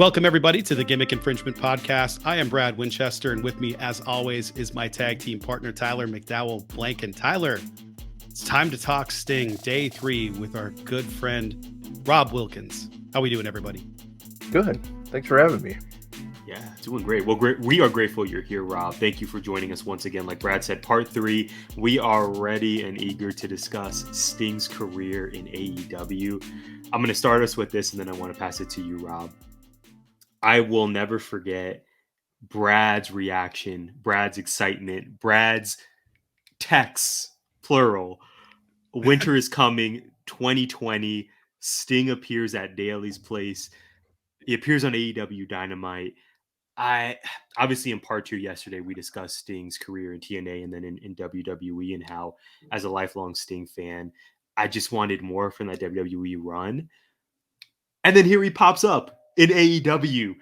Welcome, everybody, to the Gimmick Infringement Podcast. I am Brad Winchester, and with me, as always, is my tag team partner, Tyler McDowell Blanken. Tyler, it's time to talk Sting, day 3, with our good friend, Rob Wilkins. How we doing, everybody? Good. Thanks for having me. Yeah, doing great. Well, we are grateful you're here, Rob. Thank you for joining us once again. Like Brad said, part 3, we are ready and eager to discuss Sting's career in AEW. I'm going to start us with this, and then I want to pass it to you, Rob. I will never forget Brad's reaction, Brad's excitement, Brad's texts, plural. Winter is coming, 2020. Sting appears at Daly's place. He appears on AEW Dynamite. Obviously in part 2 yesterday, we discussed Sting's career in TNA and then in WWE, and how, as a lifelong Sting fan, I just wanted more from that WWE run. And then here he pops up in AEW.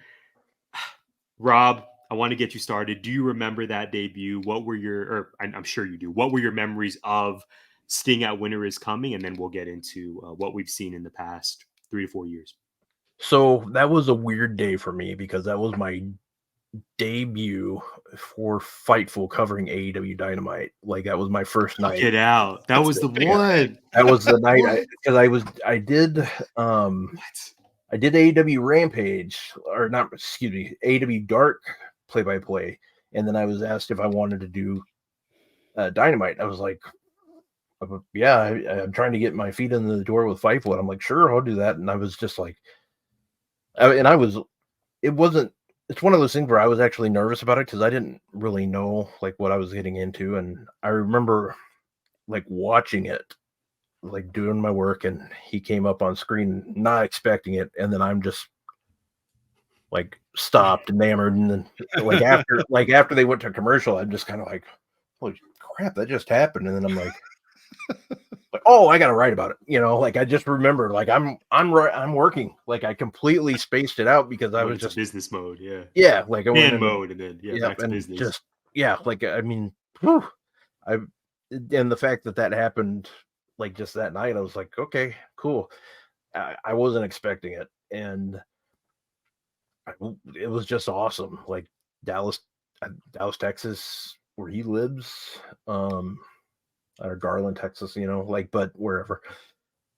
Rob, I want to get you started. Do you remember that debut? What were your, I'm sure you do, what were your memories of Sting at Winter is Coming? And then we'll get into what we've seen in the past 3 to 4 years. So that was a weird day for me because that was my debut for Fightful covering AEW Dynamite. Like, that was my first night. Get out. That was the one. That was the night I did AEW Rampage, or not, excuse me, AEW Dark play-by-play, and then I was asked if I wanted to do Dynamite. I was like, yeah, I'm trying to get my feet in the door with Fightful, and I'm like, sure, I'll do that. And I was just like, it's one of those things where I was actually nervous about it because I didn't really know like what I was getting into. And I remember like watching it, like doing my work, and he came up on screen, not expecting it. And then I'm just like stopped, enamored. And then after they went to commercial, I'm just kind of like, holy crap, that just happened. And then I'm like, oh, I got to write about it. Like I just remember, like I'm working. Like I completely spaced it out because I was just business mode. Yeah. Yeah. Like I went in mode, and then back to business. Just, yeah. Like, I mean, and the fact that happened like just that night, I was like, okay, cool. I wasn't expecting it. And it was just awesome. Like Dallas, Texas, where he lives, or Garland, Texas, but wherever.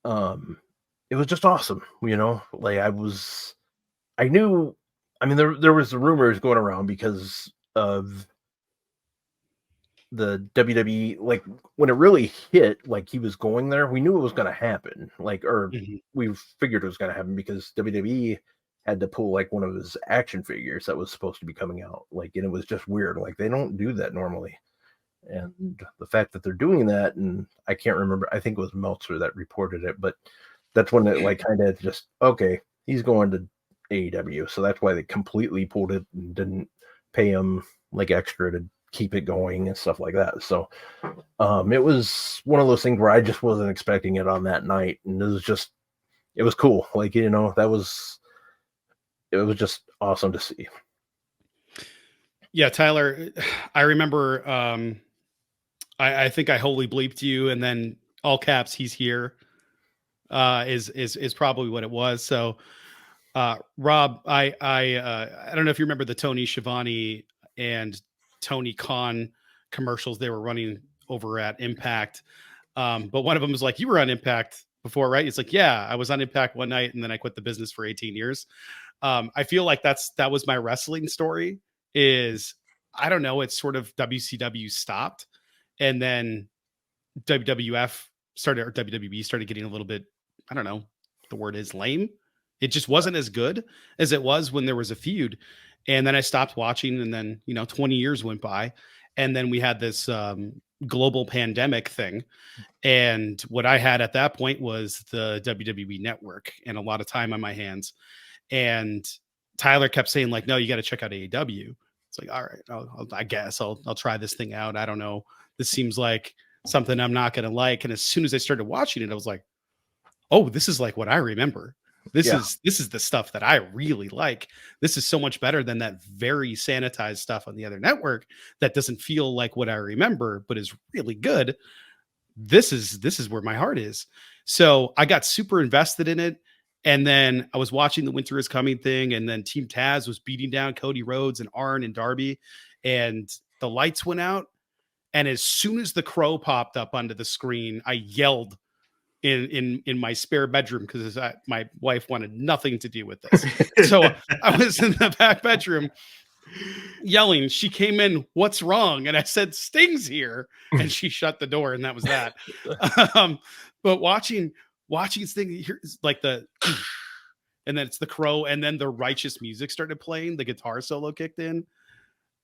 It was just awesome, like I knew, I mean, there was the rumors going around because of the WWE, like when it really hit, like he was going there, we knew it was going to happen, we figured it was going to happen because WWE had to pull like one of his action figures that was supposed to be coming out, like, and it was just weird, like they don't do that normally. And the fact that they're doing that, and I can't remember, I think it was Meltzer that reported it, but that's when it like kind of just, okay, he's going to AEW. So that's why they completely pulled it and didn't pay him like extra to keep it going and stuff like that. So it was one of those things where I just wasn't expecting it on that night. And it was cool. Like, it was just awesome to see. Yeah, Tyler, I remember, I think I wholly bleeped you, and then all caps, he's here, is probably what it was. So, Rob, I don't know if you remember the Tony Schiavone and Tony Khan commercials they were running over at Impact. But one of them was like, you were on Impact before, right? It's like, yeah, I was on Impact one night and then I quit the business for 18 years. I feel like that was my wrestling story. Is, I don't know, it's sort of WCW stopped, and then WWF started, or WWE started getting a little bit, I don't know, the word is lame. It just wasn't as good as it was when there was a feud. And then I stopped watching, and then, 20 years went by, and then we had this global pandemic thing. And what I had at that point was the WWE network and a lot of time on my hands. And Tyler kept saying like, no, you got to check out AEW. It's like, all right, I guess I'll try this thing out. I don't know. This seems like something I'm not going to like. And as soon as I started watching it, I was like, oh, this is like what I remember. This is the stuff that I really like. This is so much better than that very sanitized stuff on the other network that doesn't feel like what I remember, but is really good. This is where my heart is. So I got super invested in it. And then I was watching the Winter is Coming thing, and then Team Taz was beating down Cody Rhodes and Arn and Darby, and the lights went out. And as soon as the crow popped up onto the screen, I yelled in my spare bedroom because my wife wanted nothing to do with this. So I was in the back bedroom yelling. She came in, "What's wrong?" And I said, "Sting's here," and she shut the door, and that was that. But watching Sting, like the and then it's the crow, and then the righteous music started playing, the guitar solo kicked in.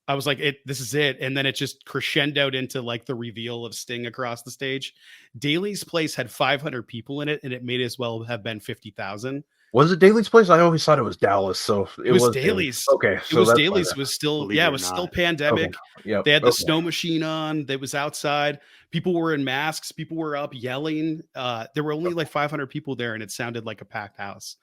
I was like, this is it. And then it just crescendoed into like the reveal of Sting across the stage. Daly's place had 500 people in it, and it may as well have been 50,000. Was it Daly's place? I always thought it was Dallas, so it was Daly's. Okay, so it was Daly's. It was still, it was still pandemic. Okay. Yep. They had the snow machine on. That was outside. People were in masks. People were up yelling. There were only like 500 people there, and it sounded like a packed house.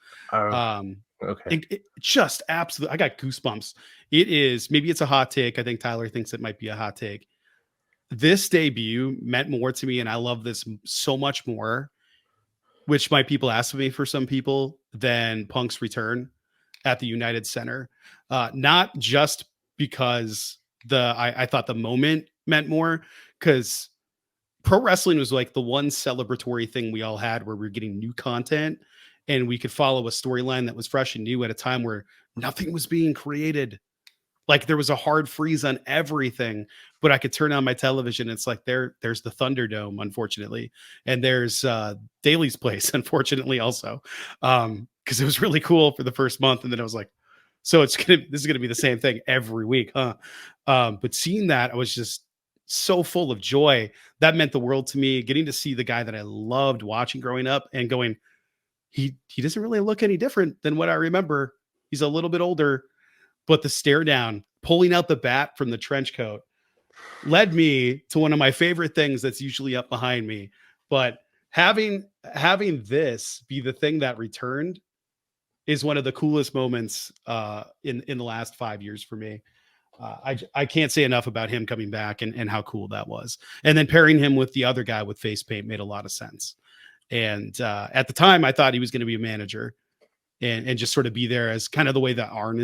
Okay. It just absolutely, I got goosebumps. It is, maybe it's a hot take. I think Tyler thinks it might be a hot take. This debut meant more to me, and I love this so much more, which my people ask me for some people, than Punk's return at the United Center. Not just because I thought the moment meant more, because pro wrestling was like the one celebratory thing we all had where we were getting new content and we could follow a storyline that was fresh and new at a time where nothing was being created. Like there was a hard freeze on everything, but I could turn on my television. It's like there's the Thunderdome, unfortunately, and there's Daly's place, unfortunately, also, because it was really cool for the first month, and then I was like, so this is gonna be the same thing every week, huh? But seeing that, I was just so full of joy. That meant the world to me. Getting to see the guy that I loved watching growing up and going, he doesn't really look any different than what I remember. He's a little bit older. But the stare down, pulling out the bat from the trench coat, led me to one of my favorite things that's usually up behind me. But having this be the thing that returned is one of the coolest moments in the last 5 years for me. I can't say enough about him coming back and how cool that was. And then pairing him with the other guy with face paint made a lot of sense. And at the time, I thought he was going to be a manager and just sort of be there as kind of the way that Arn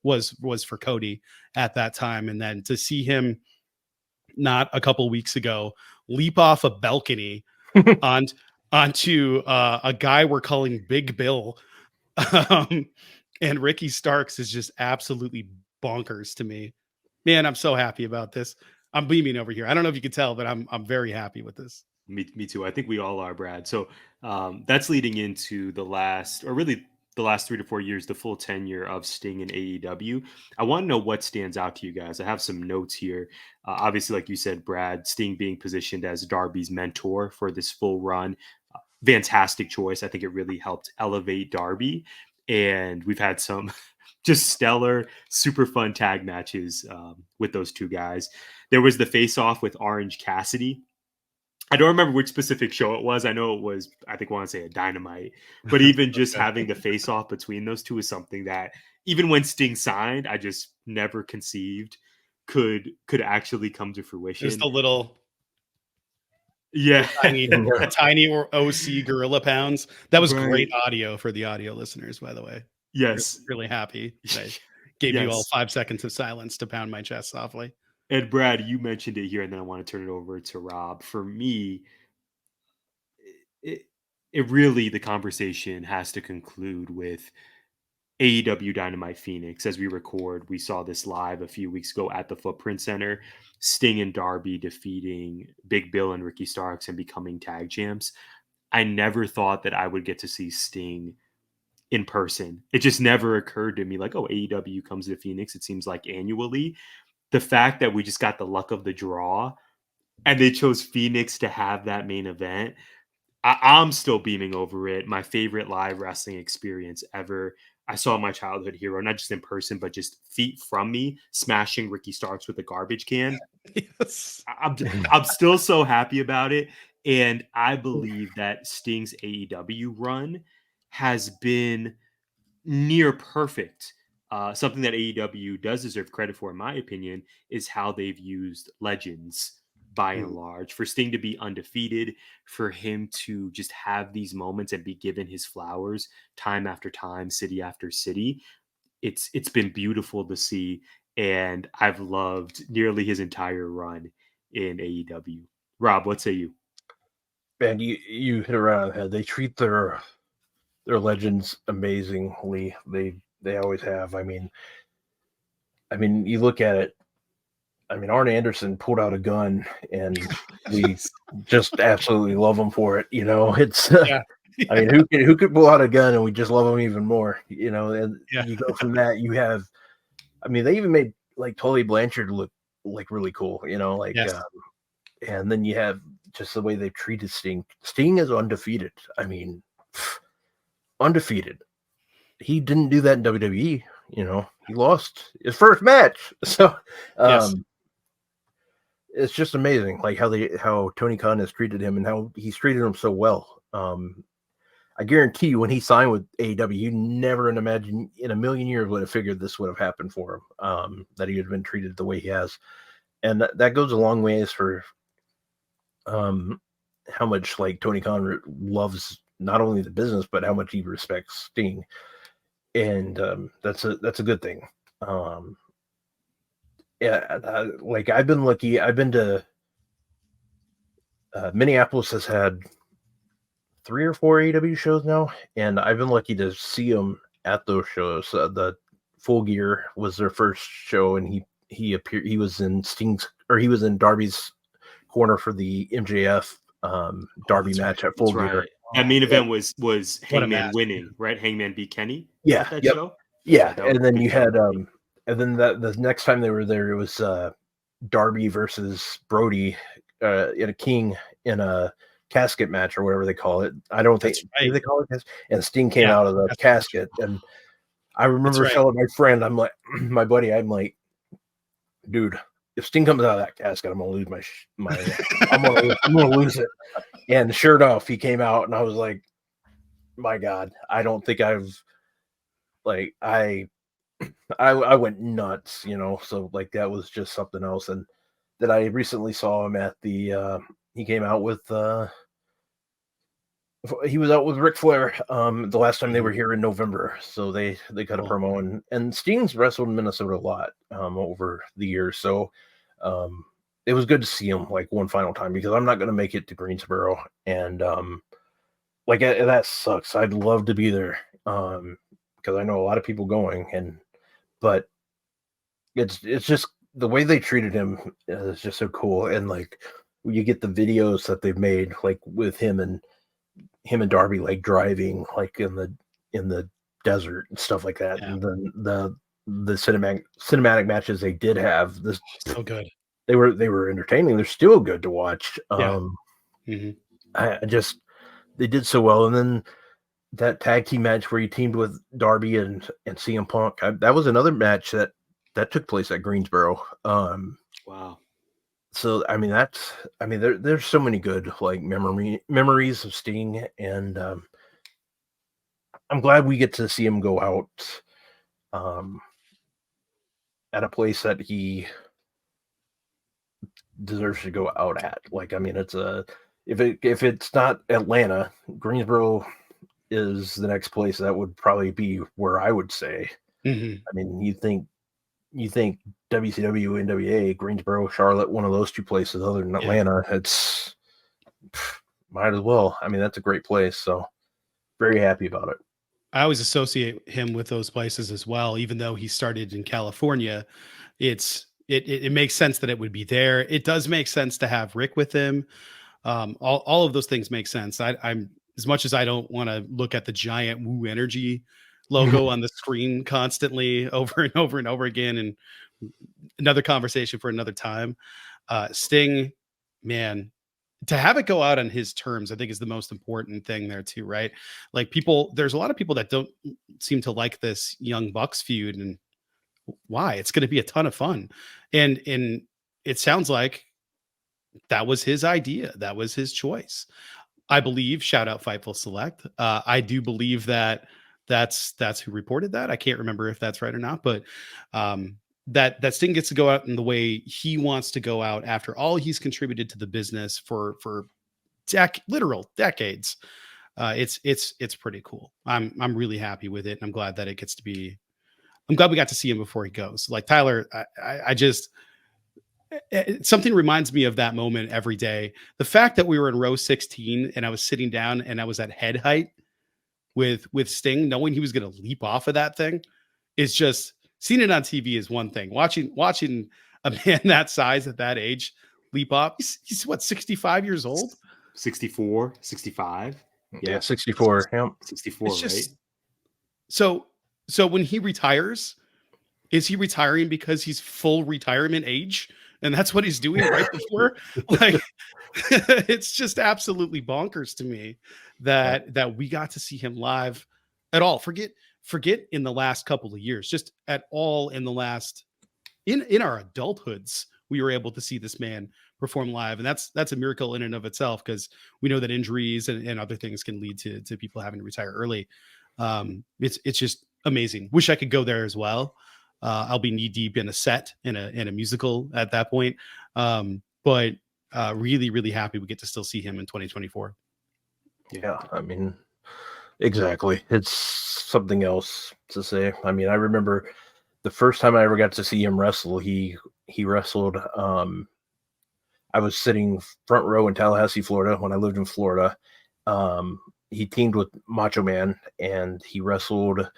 was for Cody at that time. And then to see him not a couple weeks ago leap off a balcony onto a guy we're calling Big Bill and Ricky Starks is just absolutely bonkers to me. Man, I'm so happy about this. I'm beaming over here. I don't know if you can tell, but I'm very happy with this. Me too. I think we all are, Brad. So that's leading into the last 3 to 4 years, the full tenure of Sting in AEW. I want to know what stands out to you guys. I have some notes here. Obviously, like you said, Brad, Sting being positioned as Darby's mentor for this full run. Fantastic choice. I think it really helped elevate Darby. And we've had some just stellar, super fun tag matches with those two guys. There was the face-off with Orange Cassidy. I don't remember which specific show it was. I know it was, I think I want to say a Dynamite, but even just having the face off between those two is something that even when Sting signed, I just never conceived could actually come to fruition. Just a little, a tiny or OC gorilla pounds. That was great audio for the audio listeners, by the way. Yes. Really happy. I gave you all 5 seconds of silence to pound my chest softly. And Brad, you mentioned it here, and then I want to turn it over to Rob. For me, it really, the conversation has to conclude with AEW Dynamite Phoenix. As we record, we saw this live a few weeks ago at the Footprint Center. Sting and Darby defeating Big Bill and Ricky Starks and becoming tag champs. I never thought that I would get to see Sting in person. It just never occurred to me like, oh, AEW comes to Phoenix, it seems like annually. The fact that we just got the luck of the draw and they chose Phoenix to have that main event, I'm still beaming over it. My favorite live wrestling experience ever. I saw my childhood hero, not just in person, but just feet from me, smashing Ricky Starks with a garbage can. Yes. I'm still so happy about it. And I believe that Sting's AEW run has been near perfect. Something that AEW does deserve credit for, in my opinion, is how they've used legends by and large. For Sting to be undefeated, for him to just have these moments and be given his flowers time after time, city after city, it's been beautiful to see, and I've loved nearly his entire run in AEW. Rob, what say you? Man, you hit around the head. They treat their legends amazingly. They always have. I mean, you look at it. I mean, Arn Anderson pulled out a gun, and we just absolutely love him for it. It's. Yeah. I mean, who could pull out a gun, and we just love him even more. And Yeah. you go from that. You have. I mean, they even made like Tully Blanchard look like really cool. Yes. And then you have just the way they've treated Sting. Sting is undefeated. I mean, undefeated. He didn't do that in WWE. He lost his first match. So, Yes. it's just amazing, like how Tony Khan has treated him and how he's treated him so well. I guarantee you, when he signed with AEW, you never in a million years would have figured this would have happened for him. That he had been treated the way he has, and that goes a long ways for how much like Tony Khan loves not only the business but how much he respects Sting, and that's a good thing. Like I've been lucky. I've been to Minneapolis has had 3 or 4 AEW shows now, and I've been lucky to see them at those shows. The Full Gear was their first show, and he appeared. He was in he was in Darby's corner for the MJF Darby match at Full Gear. Right. That main event was Hangman match. winning, right? Hangman beat Kenny. Yeah. At that show. Yeah, that and was then good you show. had and then the next time they were there, it was Darby versus Brody in a King in a casket match or whatever they call it. I don't think do they call it this. And Sting came out of the casket, and I remember telling my friend, I'm like, my buddy, I'm like, dude, if Sting comes out of that casket, I'm gonna lose I'm gonna lose it. And sure enough, he came out, and I was like, my God, I don't think I've like I went nuts, so like that was just something else. And that I recently saw him at the he came out with he was out with Ric Flair the last time they were here in November, so they cut a promo, and Sting's wrestled in Minnesota a lot over the years, so it was good to see him like one final time, because I'm not going to make it to Greensboro, and like that sucks. I'd love to be there because I know a lot of people going, but it's just the way they treated him is just so cool. And like you get the videos that they've made, like with him and Darby, like driving like in the desert and stuff like that. Yeah. And then the cinematic matches they did have, this so good. They were entertaining. They're still good to watch. They did so well. And then that tag team match where he teamed with Darby and CM Punk, that was another match that took place at Greensboro. Wow. So I mean there's so many good like memories of Sting, and I'm glad we get to see him go out at a place that he deserves to go out at. Like, I mean, it's if it's not Atlanta, Greensboro is the next place that would probably be where I would say. I mean, you think WCW, NWA, Greensboro, Charlotte, one of those two places other than Atlanta, it's might as well. I mean, that's a great place. So very happy about it. I always associate him with those places as well, even though he started in California. It makes sense that it would be there. It does make sense to have Rick with him. All of those things make sense. I'm as much as I don't want to look at the giant Woo Energy logo on the screen constantly over and over and over again, and another conversation for another time. Sting, man, to have it go out on his terms, I think is the most important thing there too, right? Like there's a lot of people that don't seem to like this Young Bucks feud, and why? It's going to be a ton of fun. And it sounds like that was his idea. That was his choice. I believe, shout out Fightful Select. I do believe that that's who reported that. I can't remember if that's right or not, but that Sting gets to go out in the way he wants to go out after all he's contributed to the business for literal decades. It's pretty cool. I'm really happy with it. And I'm glad that it gets to be. I'm glad we got to see him before he goes. Like Tyler, I just something reminds me of that moment every day. The fact that we were in row 16 and I was sitting down and I was at head height with Sting, knowing he was going to leap off of that thing, is just seeing it on TV is one thing. Watching a man that size at that age leap off. He's what, 65 years old? 64, 65. Yeah, 64. Yeah. 64, right? So when he retires, is he retiring because he's full retirement age? And that's what he's doing right before? Like, it's just absolutely bonkers to me that we got to see him live at all. Forget in the last couple of years, just at all in the last, in our adulthoods, we were able to see this man perform live. And that's a miracle in and of itself, because we know that injuries and other things can lead to people having to retire early. It's just amazing. Wish I could go there as well. I'll be knee deep in a set in a musical at that point. But really, really happy we get to still see him in 2024. Yeah, I mean, exactly. It's something else to say. I mean, I remember the first time I ever got to see him wrestle, he wrestled. I was sitting front row in Tallahassee, Florida, when I lived in Florida. He teamed with Macho Man, and he wrestled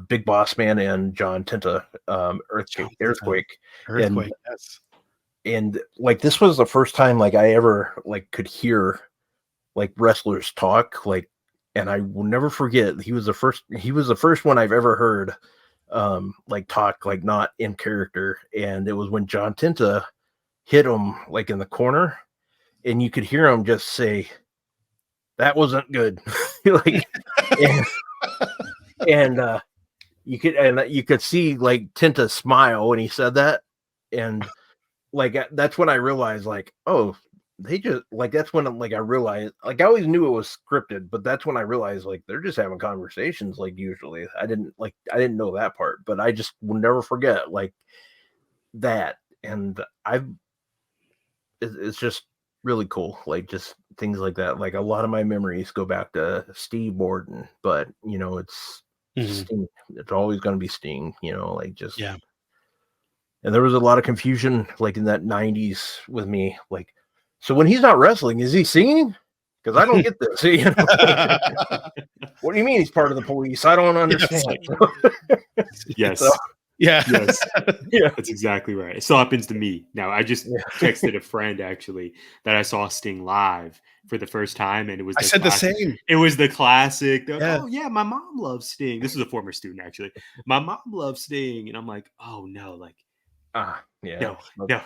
Big Boss Man and John Tenta, Earthquake. And, yes. And like, this was the first time like I ever like could hear like wrestlers talk, like, and I will never forget, he was the first one I've ever heard like talk, like not in character. And it was when John Tenta hit him like in the corner, and you could hear him just say, "That wasn't good." Like, and you could see like Tenta smile when he said that. And like, that's when I realized, like, oh, they just like, that's when like I realized, like, I always knew it was scripted, but that's when I realized, like, they're just having conversations. Like, usually I didn't know that part, but I just will never forget like that. And it's just really cool. Like, just things like that. Like, a lot of my memories go back to Steve Borden, but you know, it's Sting. It's always going to be Sting, you know, like, just, yeah. And there was a lot of confusion like in that 90s with me, like, so when he's not wrestling, is he singing? Because I don't get this. You know? What do you mean he's part of the police? I don't understand. Yes. So, yeah. Yes. Yeah. That's exactly right. It still happens to me. Now, I just texted a friend actually that I saw Sting live for the first time, and it was I said classic. the same. It was the classic. Like, Yeah. oh yeah, my mom loves Sting. This was a former student actually. My mom loves Sting, and I'm like, oh no, like, yeah, no.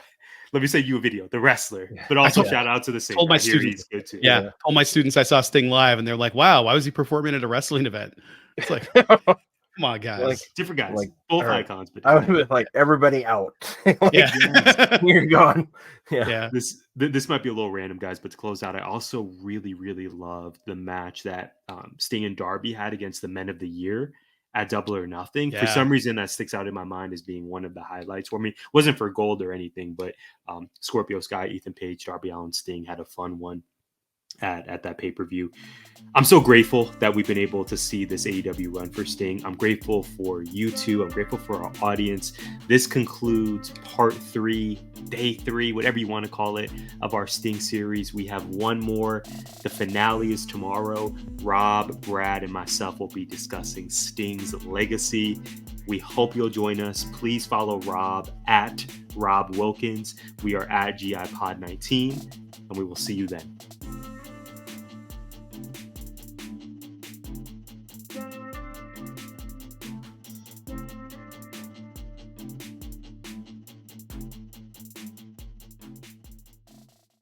Let me send you a video, the wrestler, but also shout out to the singer. Told my I hear students, he's good too. Yeah, told my students I saw Sting live, and they're like, "Wow, why was he performing at a wrestling event?" It's like, come on, guys, like, different guys, like, both icons. But I would be like, everybody out. Like, yeah, you're gone. Yeah. This might be a little random, guys, but to close out, I also really, really loved the match that Sting and Darby had against the Men of the Year at Double or Nothing. For some reason, that sticks out in my mind as being one of the highlights for me. It wasn't for gold or anything, but Scorpio Sky, Ethan Page, Darby Allin, Sting had a fun one at that pay-per-view. I'm so grateful that we've been able to see this AEW run for Sting. I'm grateful for you two. I'm grateful for our audience. This concludes part 3, day 3, whatever you want to call it, of our Sting series. We have one more. The finale is tomorrow. Rob, Brad, and myself will be discussing Sting's legacy. We hope you'll join us. Please follow Rob at Rob Wilkins. We are at GI Pod 19, and we will see you then.